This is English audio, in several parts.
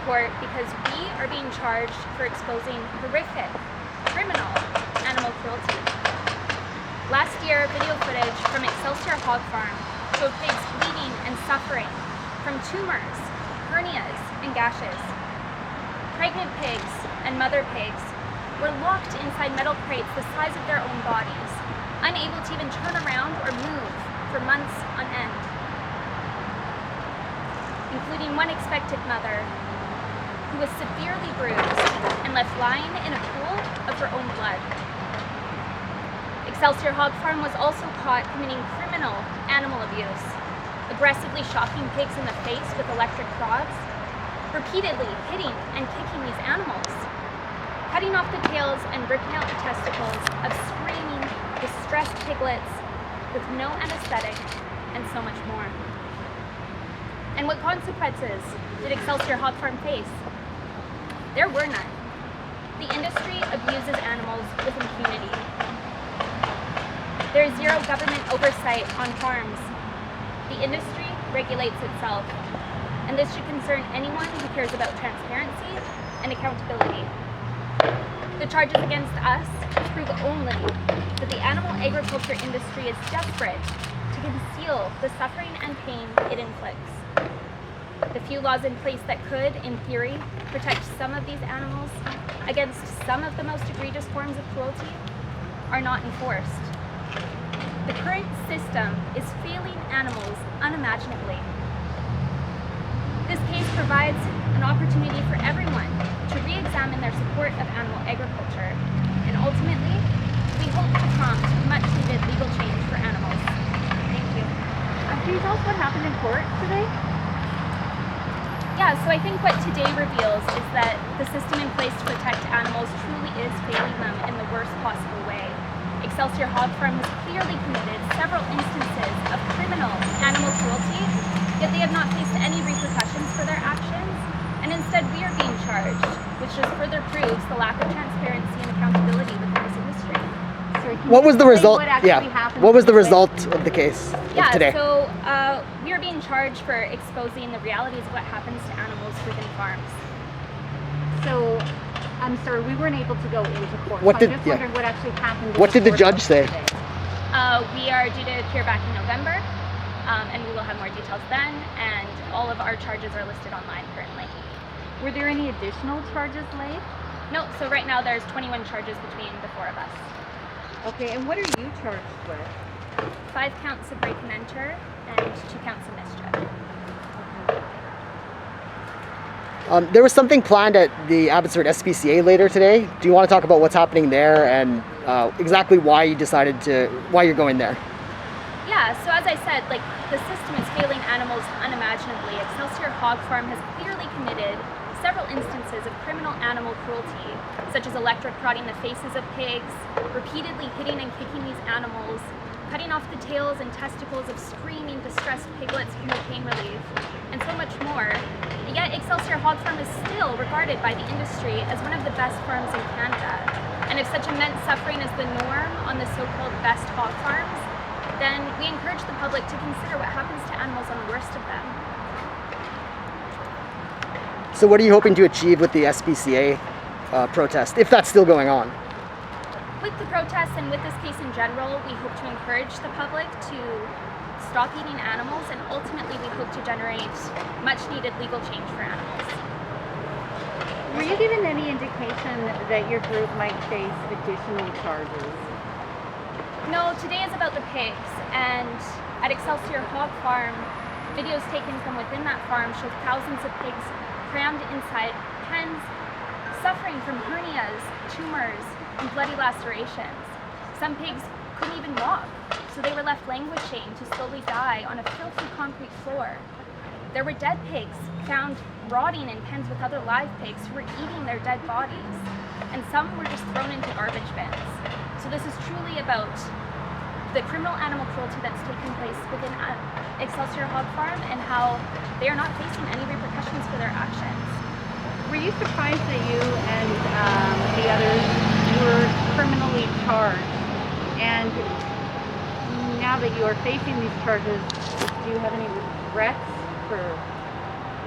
court because we are being charged for exposing horrific, criminal animal cruelty. Last year, video footage from Excelsior Hog Farm showed pigs bleeding and suffering from tumors, hernias, and gashes. Pregnant pigs and mother pigs were locked inside metal crates the size of their own bodies, unable to even turn around or move for months on end, including one expectant mother who was severely bruised and left lying in a pool of her own blood. Excelsior Hog Farm was also caught committing criminal animal abuse, aggressively shocking pigs in the face with electric rods, repeatedly hitting and kicking these animals, cutting off the tails and ripping out the testicles of screaming, distressed piglets with no anesthetic, and so much more. And what consequences did Excelsior Hog Farm face? There were none. The industry abuses animals with impunity. There is zero government oversight on farms. The industry regulates itself, and this should concern anyone who cares about transparency and accountability. The charges against us prove only that the animal agriculture industry is desperate to conceal the suffering and pain it inflicts. The few laws in place that could, in theory, protect some of these animals against some of the most egregious forms of cruelty are not enforced. The current system is failing animals unimaginably. This case provides an opportunity for everyone to re-examine their support of animal agriculture, and ultimately, we hope to prompt much-needed legal change for animals. Thank you. Can you tell us what happened in court today? Yeah, so I think what today reveals is that the system in place to protect animals truly is failing them in the worst possible way. Excelsior Hog Farm has clearly committed several instances of criminal animal cruelty, yet they have not faced any repercussions for their actions, and instead we are being charged, which just further proves the lack of transparency and accountability within this industry. What was the result? What was the today? result of the case of today? So we are being charged for exposing the realities of what happens to animals within farms. So, I'm sorry, we weren't able to go into court. What so did- I'm just wondering what actually happened. in What did the judge courthouse say? today. We are due to appear back in November, and we will have more details then, and all of our charges are listed online currently. Were there any additional charges laid? No, so right now there's 21 charges between the four of us. Okay, and what are you charged with? 5 counts of break and enter, and 2 counts of mischief. There was something planned at the Abbotsford SPCA later today. Do you want to talk about what's happening there and exactly why you decided why you're going there? Yeah, so as I said, the system is failing animals unimaginably. Excelsior Hog Farm has clearly committed several instances of criminal animal cruelty, such as electric prodding the faces of pigs, repeatedly hitting and kicking these animals, cutting off the tails and testicles of screaming, distressed piglets for no pain relief, and so much more. Yet Excelsior Hog Farm is still regarded by the industry as one of the best farms in Canada. And if such immense suffering is the norm on the so-called best hog farms, then we encourage the public to consider what happens to animals on the worst of them. So what are you hoping to achieve with the SPCA protest, if that's still going on? With the protests and with this case in general, we hope to encourage the public to stop eating animals, and ultimately we hope to generate much-needed legal change for animals. Were you given any indication that your group might face additional charges? No, today is about the pigs, and at Excelsior Hog Farm, videos taken from within that farm show thousands of pigs crammed inside pens, suffering from hernias, tumors, and bloody lacerations. Some pigs couldn't even walk, so they were left languishing to slowly die on a filthy concrete floor. There were dead pigs found rotting in pens with other live pigs who were eating their dead bodies, and some were just thrown into garbage bins. So this is truly about the criminal animal cruelty that's taking place within Excelsior Hog Farm and how they are not facing any repercussions for their actions. Were you surprised that you and the others were criminally charged? And now that you are facing these charges, do you have any regrets for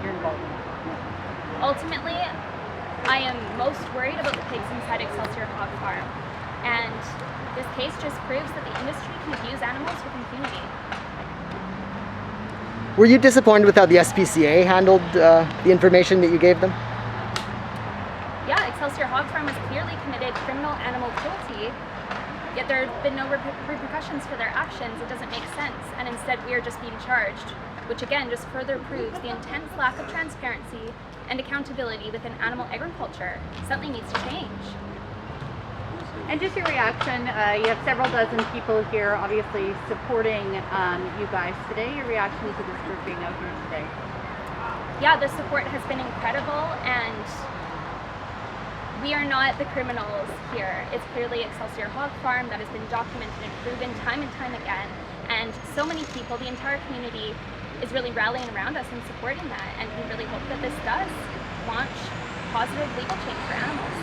your involvement? Ultimately, I am most worried about the pigs inside Excelsior Hog Farm, and this case just proves that the industry can abuse animals with impunity. Were you disappointed with how the SPCA handled the information that you gave them? Yeah, Excelsior Hog Farm has clearly committed criminal animal cruelty, yet there have been no repercussions for their actions. It doesn't make sense, and instead we are just being charged, which again just further proves the intense lack of transparency and accountability within animal agriculture. Something needs to change. And just your reaction, you have several dozen people here obviously supporting you guys today. Your reaction to this group being out here today? Yeah, the support has been incredible, and we are not the criminals here. It's clearly Excelsior Hog Farm that has been documented and proven time and time again. And so many people, the entire community, is really rallying around us and supporting that. And we really hope that this does launch positive legal change for animals.